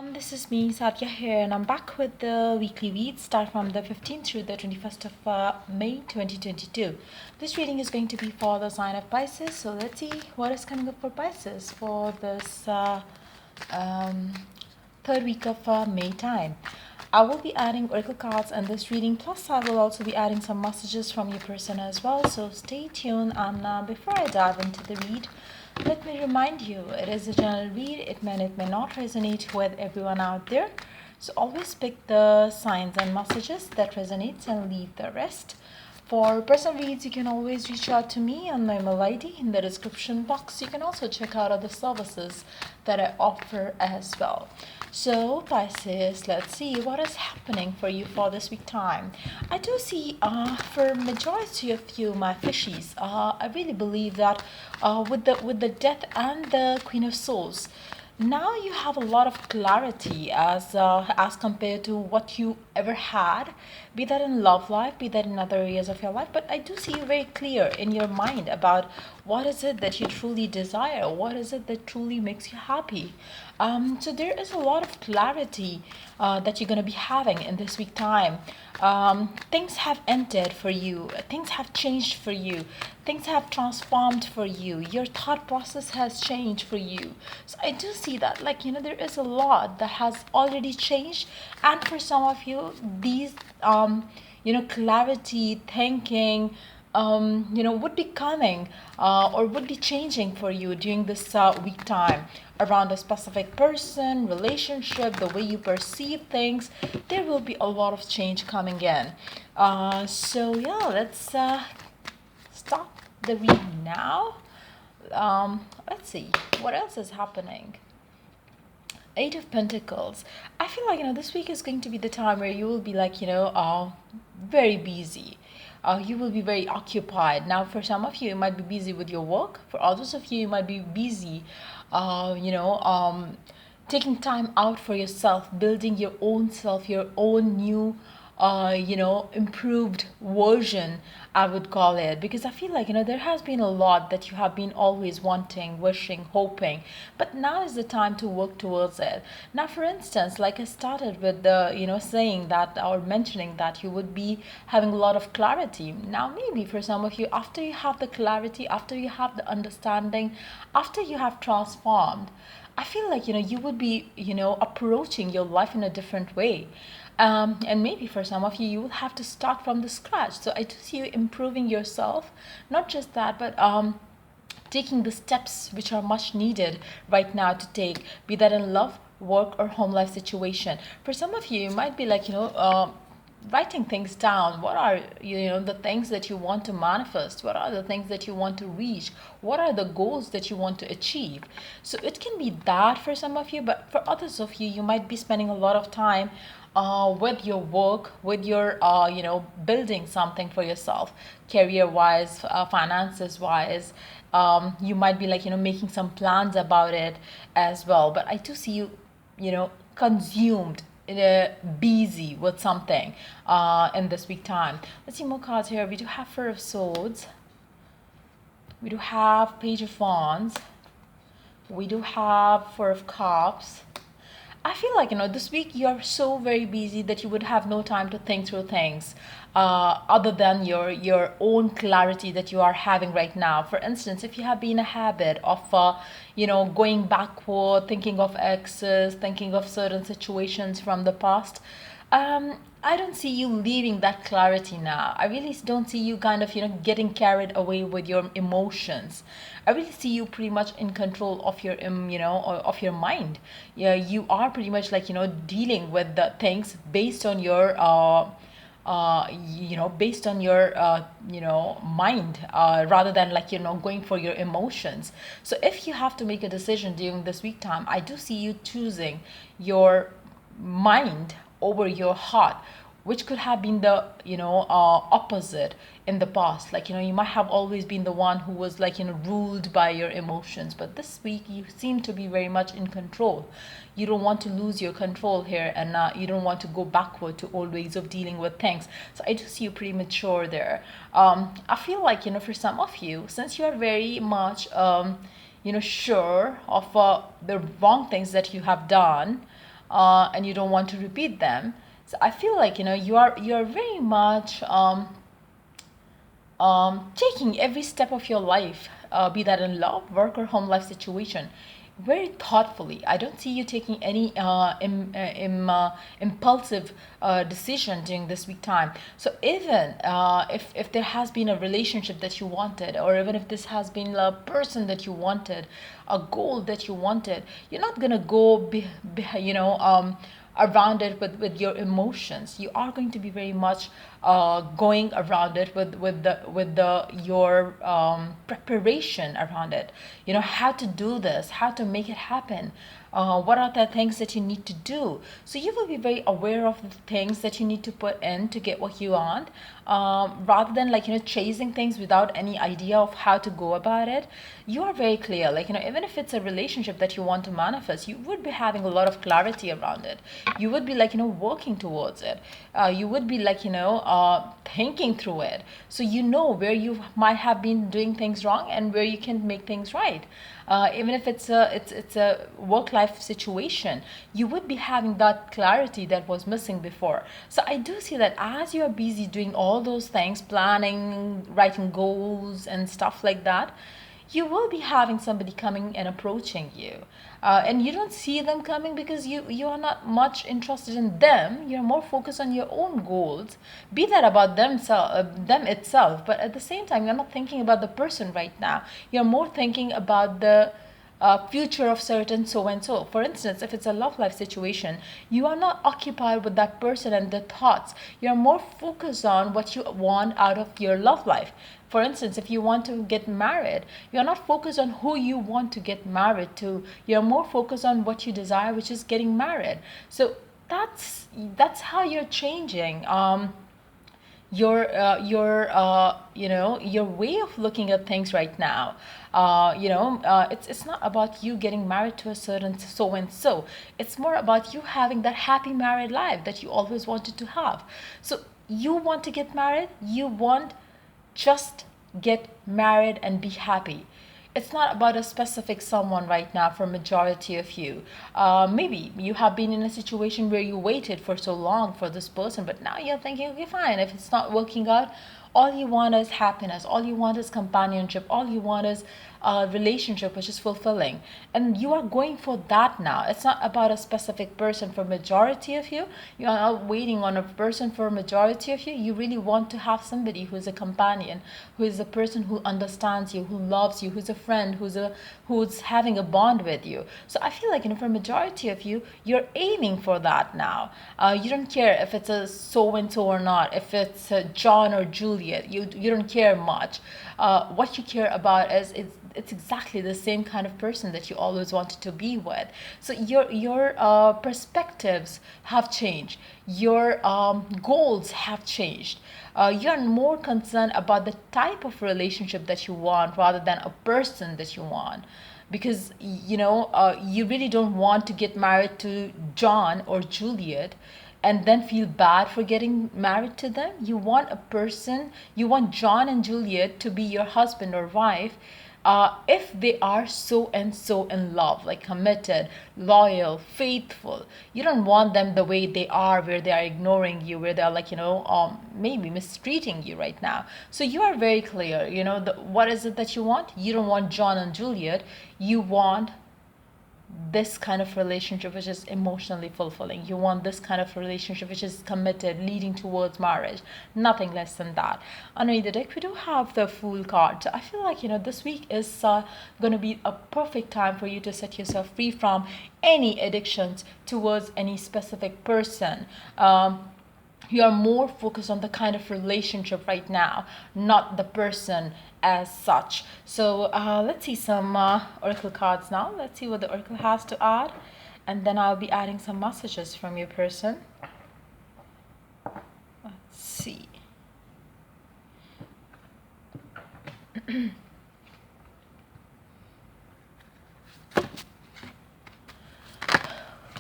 This is me, Sadia here, and I'm back with the weekly reads, start from the 15th through the 21st of May 2022. This reading is going to be for the sign of Pisces, so let's see what is coming up for Pisces for this third week of May time. I will be adding oracle cards in this reading, plus I will also be adding some messages from your person as well, so stay tuned. And before I dive into the read, let me remind you, it is a general read. It may not resonate with everyone out there. So always pick the signs and messages that resonates and leave the rest. For personal reads, you can always reach out to me on my mail ID in the description box. You can also check out other services that I offer as well. So Pisces, let's see what is happening for you for this week time. I do see for majority of you, my fishies, I really believe that with the death and the Queen of Swords, now you have a lot of clarity as compared to what you ever had, be that in love life, be that in other areas of your life. But I do see you very clear in your mind about what is it that you truly desire, what is it that truly makes you happy. So there is a lot of clarity that you're going to be having in this week time. Things have entered for you, things have changed for you, things have transformed for you, your thought process has changed for you. So I do see that, like, there is a lot that has already changed, and for some of you, these clarity thinking would be coming or would be changing for you during this week time around a specific person, relationship, the way you perceive things. There will be a lot of change coming in. So yeah, let's start the read now. Let's see what else is happening. Eight of Pentacles. I feel like this week is going to be the time where you will be like very busy. You will be very occupied. Now, for some of you, you might be busy with your work. For others of you, you might be busy, taking time out for yourself, building your own self, your own new, improved version, I would call it. Because I feel like, there has been a lot that you have been always wanting, wishing, hoping. But now is the time to work towards it. Now, for instance, like I started with the, saying that or mentioning that you would be having a lot of clarity. Now, maybe for some of you, after you have the clarity, after you have the understanding, after you have transformed, I feel like, you would be, approaching your life in a different way. And maybe for some of you, you will have to start from the scratch. So I do see you improving yourself. Not just that, but taking the steps which are much needed right now to take, be that in love, work, or home life situation. For some of you, you might be like, writing things down. What are the things that you want to manifest? What are the things that you want to reach? What are the goals that you want to achieve? So it can be that for some of you, but for others of you, you might be spending a lot of time with your work, with your building something for yourself, career wise, finances wise. You might be like making some plans about it as well. But I do see you consumed, busy with something in this week time. Let's see more cards here. We do have Four of Swords. We do have Page of Wands. We do have Four of Cups. I feel like, this week you are so very busy that you would have no time to think through things other than your own clarity that you are having right now. For instance, if you have been a habit of, going backward, thinking of exes, thinking of certain situations from the past, I don't see you leaving that clarity now. I really don't see you kind of, getting carried away with your emotions. I really see you pretty much in control of your, of your mind. Yeah, you are pretty much like, dealing with the things based on your, based on your, mind, rather than like, going for your emotions. So if you have to make a decision during this week time, I do see you choosing your mind over your heart, which could have been the opposite in the past. Like you might have always been the one who was like ruled by your emotions, but this week you seem to be very much in control. You don't want to lose your control here, and you don't want to go backward to old ways of dealing with things. So I do see you pretty mature there. I feel like for some of you, since you are very much sure of the wrong things that you have done, and you don't want to repeat them. So I feel like, you're very much taking every step of your life, be that in love, work, or home life situation, very thoughtfully. I don't see you taking any impulsive decision during this week time. So even if there has been a relationship that you wanted, or even if this has been a person that you wanted, a goal that you wanted, you're not gonna go around it with your emotions. You are going to be very much going around it with your preparation around it. How to do this, how to make it happen. What are the things that you need to do? So you will be very aware of the things that you need to put in to get what you want, rather than chasing things without any idea of how to go about it. You are very clear, even if it's a relationship that you want to manifest, you would be having a lot of clarity around it. You would be working towards it. You would be thinking through it, so where you might have been doing things wrong and where you can make things right. Even if it's a work life situation, you would be having that clarity that was missing before. So I do see that as you are busy doing all those things, planning, writing goals and stuff like that, you will be having somebody coming and approaching you, and you don't see them coming because you are not much interested in them. You're more focused on your own goals, be that about them itself, but at the same time you're not thinking about the person right now. You're more thinking about the future of certain so and so. For instance, if it's a love life situation, you are not occupied with that person and the thoughts. You're more focused on what you want out of your love life. For instance, if you want to get married, you're not focused on who you want to get married to. You're more focused on what you desire, which is getting married. So that's how you're changing. Your way of looking at things right now. It's not about you getting married to a certain so and so. It's more about you having that happy married life that you always wanted to have. So you want to get married, you want just get married and be happy. It's not about a specific someone right now for majority of you. Maybe you have been in a situation where you waited for so long for this person, but now you're thinking, okay, fine, if it's not working out, all you want is happiness, all you want is companionship, all you want is a relationship which is fulfilling, and you are going for that now. It's not about a specific person for majority of you. You are not waiting on a person for a majority of you. You really want to have somebody who is a companion, who is a person who understands you, who loves you, who's a friend, who's having a bond with you. So I feel like for a majority of you, you're aiming for that now. You don't care if it's a so and so or not, if it's John or Juliet. You don't care much. What you care about is it's exactly the same kind of person that you always wanted to be with. So your perspectives have changed. Your goals have changed. You're more concerned about the type of relationship that you want rather than a person that you want, because you really don't want to get married to John or Juliet and then feel bad for getting married to them. You want a person, you want John and Juliet to be your husband or wife, if they are so and so in love, like committed, loyal, faithful. You don't want them the way they are, where they are ignoring you, where they're maybe mistreating you right now. So you are very clear, what is it that you want? You don't want John and Juliet. You want this kind of relationship which is emotionally fulfilling. You want this kind of relationship which is committed, leading towards marriage. Nothing less than that. Underneath the deck, we do have the Fool card. So I feel like, this week is going to be a perfect time for you to set yourself free from any addictions towards any specific person. You are more focused on the kind of relationship right now, not the person as such. So let's see some oracle cards now. Let's see what the oracle has to add, and then I'll be adding some messages from your person. Let's see.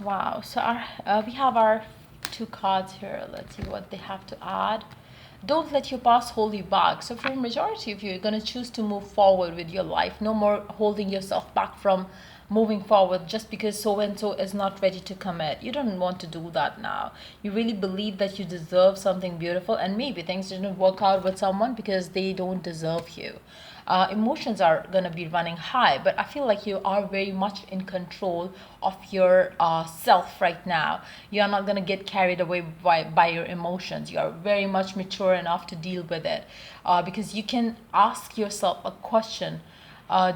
Wow. So we have our two cards here. Let's see what they have to add. Don't let your past hold you back. So for a majority of you, you're going to choose to move forward with your life. No more holding yourself back from moving forward just because so and so is not ready to commit. You don't want to do that now. You really believe that you deserve something beautiful, and maybe things didn't work out with someone because they don't deserve you. Emotions are going to be running high, but I feel like you are very much in control of your self right now. You are not going to get carried away by your emotions. You are very much mature enough to deal with it, because you can ask yourself a question.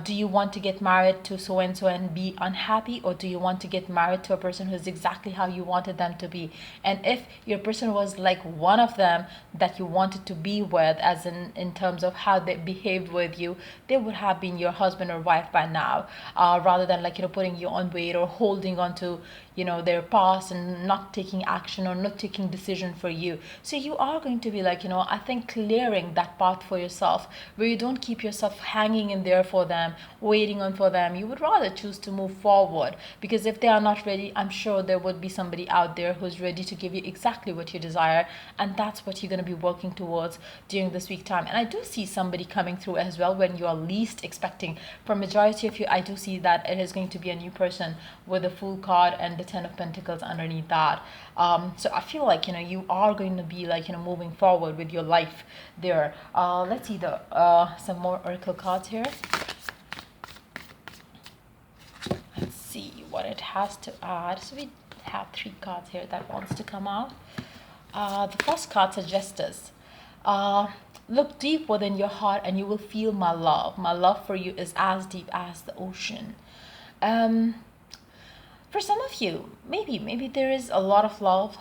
Do you want to get married to so and so and be unhappy, or do you want to get married to a person who's exactly how you wanted them to be? And if your person was like one of them that you wanted to be with, as in terms of how they behaved with you, they would have been your husband or wife by now, rather than like putting you on wait or holding on to their past and not taking action or not taking decision for you. So you are going to be like I think clearing that part for yourself, where you don't keep yourself hanging in there for them, waiting on for them. You would rather choose to move forward, because if they are not ready, I'm sure there would be somebody out there who's ready to give you exactly what you desire, and that's what you're going to be working towards during this week time. And I do see somebody coming through as well when you are least expecting. For majority of you, I do see that it is going to be a new person with a Fool card and the Ten of Pentacles underneath that. So I feel like you are going to be like moving forward with your life there. Let's see the some more oracle cards here. Let's see what it has to add. So we have 3 cards here that wants to come out. The first card suggests us, look deep within your heart and you will feel my love. My love for you is as deep as the ocean. For some of you, maybe there is a lot of love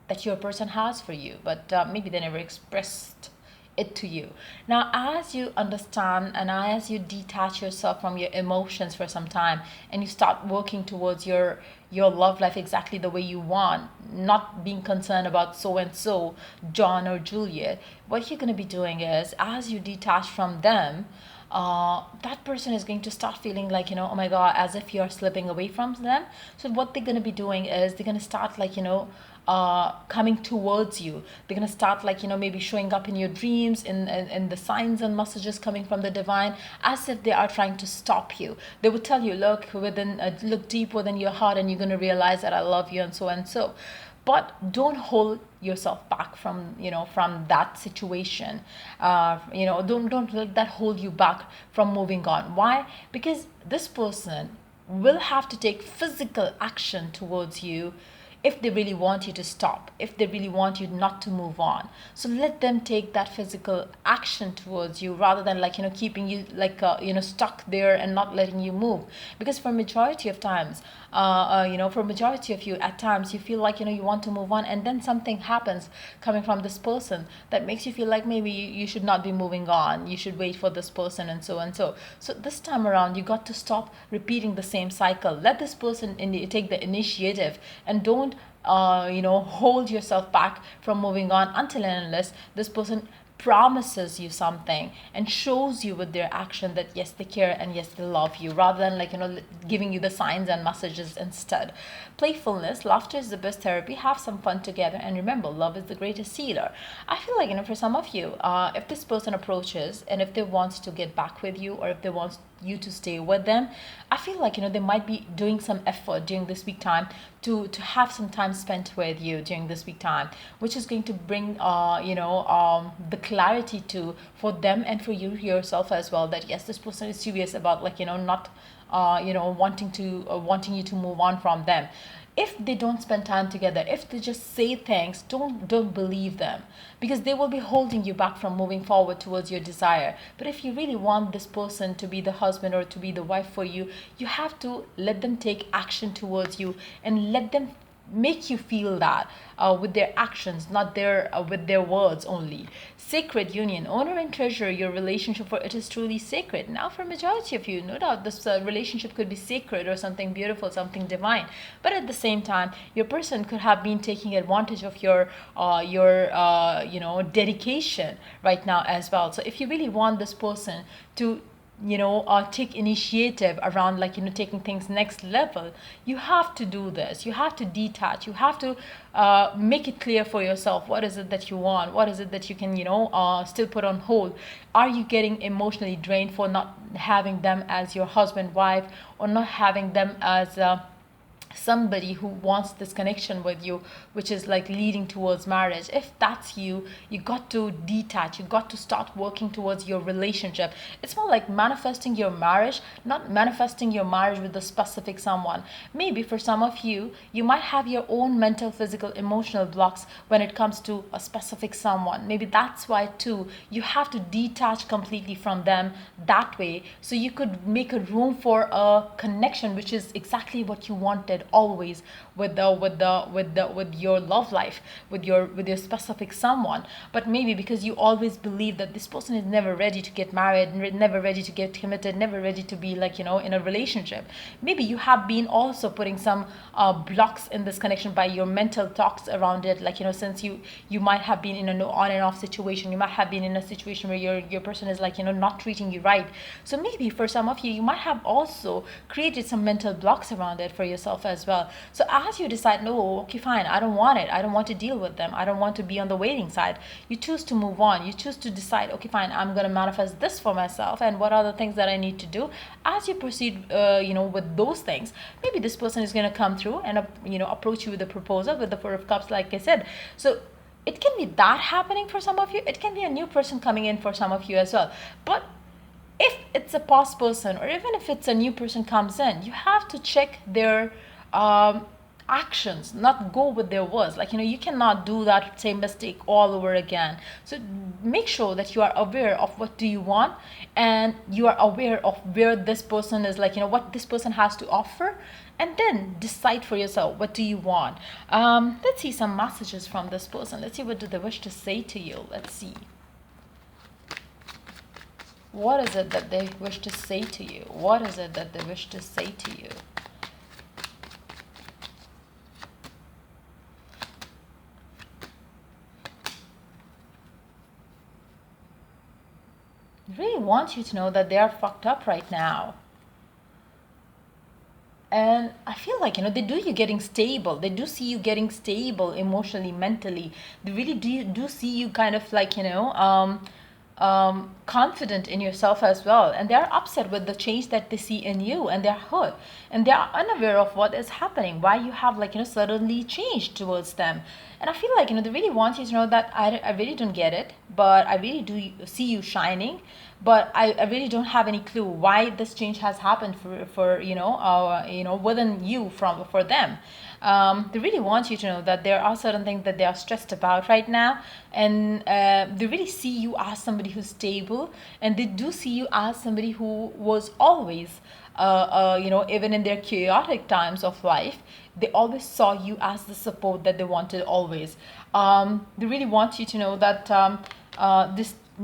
that your person has for you, but maybe they never expressed it to you. Now, as you understand and as you detach yourself from your emotions for some time, and you start working towards your love life exactly the way you want, not being concerned about so and so, John or Juliet, what you're going to be doing is, as you detach from them, that person is going to start feeling like oh my god, as if you're slipping away from them. So what they're going to be doing is they're going to start like coming towards you. They're going to start like maybe showing up in your dreams, in the signs and messages coming from the divine, as if they are trying to stop you. They would tell you, look deep within your heart and you're going to realize that I love you and so and so. But don't hold yourself back from from that situation. Don't let that hold you back from moving on. Why? Because this person will have to take physical action towards you if they really want you to stop, if they really want you not to move on. So let them take that physical action towards you, rather than like keeping you like stuck there and not letting you move. Because for majority of times, for majority of you, at times you feel like you want to move on, and then something happens coming from this person that makes you feel like maybe you should not be moving on, you should wait for this person, and so and so. So this time around, you got to stop repeating the same cycle. Let this person take the initiative, and don't hold yourself back from moving on until and unless this person promises you something and shows you with their action that yes, they care and yes, they love you, rather than like giving you the signs and messages instead. Playfulness, laughter is the best therapy. Have some fun together, and remember, love is the greatest healer. I feel like for some of you, if this person approaches and if they want to get back with you, or if they want you to stay with them, I feel like they might be doing some effort during this week time to have some time spent with you during this week time, which is going to bring the clarity to for them and for you yourself as well, that yes, this person is serious about like not wanting you to move on from them. If they don't spend time together, if they just say things, don't believe them, because they will be holding you back from moving forward towards your desire. But if you really want this person to be the husband or to be the wife for you, you have to let them take action towards you, and let them make you feel that with their actions, not with their words only. Sacred union, honor and treasure your relationship, for it is truly sacred. Now, for majority of you, no doubt this relationship could be sacred or something beautiful, something divine, but at the same time, your person could have been taking advantage of your dedication right now as well. So if you really want this person to take initiative around, like, taking things next level, you have to do this. You have to detach. You have to make it clear for yourself, what is it that you want, what is it that you can still put on hold. Are you getting emotionally drained for not having them as your husband, wife, or not having them as somebody who wants this connection with you, which is like leading towards marriage? If that's you, you got to detach. You got to start working towards your relationship. It's more like manifesting your marriage, not manifesting your marriage with a specific someone. Maybe for some of you, you might have your own mental, physical, emotional blocks when it comes to a specific someone. Maybe that's why too you have to detach completely from them, that way, so you could make a room for a connection, which is exactly what you wanted always with your love life, with your specific someone. But maybe because you always believe that this person is never ready to get married, never ready to get committed, never ready to be, like, in a relationship, maybe you have been also putting some blocks in this connection by your mental talks around it. Like, since you might have been in an on and off situation, you might have been in a situation where your person is, like, not treating you right. So maybe for some of you might have also created some mental blocks around it for yourself as well. So as you decide, no, okay, fine, I don't want it, I don't want to deal with them, I don't want to be on the waiting side, you choose to move on. You choose to decide, okay, fine, I'm going to manifest this for myself, and what are the things that I need to do. As you proceed with those things, maybe this person is going to come through and approach you with a proposal, with the Four of Cups, like I said. So it can be that happening for some of you. It can be a new person coming in for some of you as well. But if it's a past person, or even if it's a new person comes in, you have to check their actions, not go with their words. Like, you cannot do that same mistake all over again. So make sure that you are aware of what do you want, and you are aware of where this person is, like, what this person has to offer, and then decide for yourself, what do you want. Let's see some messages from this person. Let's see, what do they wish to say to you. Let's see. What is it that they wish to say to you? What is it that they wish to say to you? I really want you to know that they are fucked up right now. And I feel like, they do you getting stable. They do see you getting stable emotionally, mentally. They really do see you kind of like, confident in yourself as well. And they're upset with the change that they see in you, and they're hurt. And they're unaware of what is happening, why you have, like, suddenly changed towards them. And I feel like, they really want you to know that I really don't get it, but I really do see you shining. But I really don't have any clue why this change has happened for within you for them. They really want you to know that there are certain things that they are stressed about right now, and they really see you as somebody who's stable, and they do see you as somebody who was always, even in their chaotic times of life, they always saw you as the support that they wanted always. They really want you to know that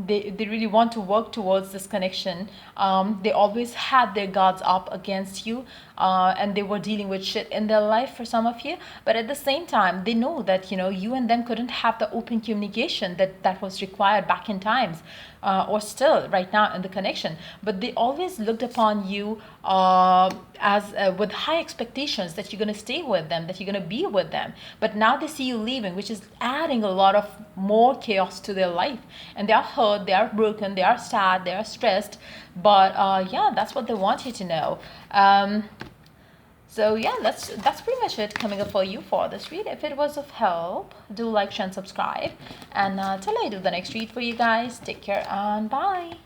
they really want to work towards this connection. They always had their guards up against you, and they were dealing with shit in their life for some of you. But at the same time, they know that, you and them couldn't have the open communication that was required back in times, or still right now in the connection. But they always looked upon you as with high expectations that you're going to stay with them, that you're going to be with them. But now they see you leaving, which is adding a lot of more chaos to their life. And they are hurt, they are broken, they are sad, they are stressed. But yeah, that's what they want you to know. So yeah, that's pretty much it coming up for you for this read. If it was of help, do like, share, and subscribe. And till I do the next read for you guys, take care and bye.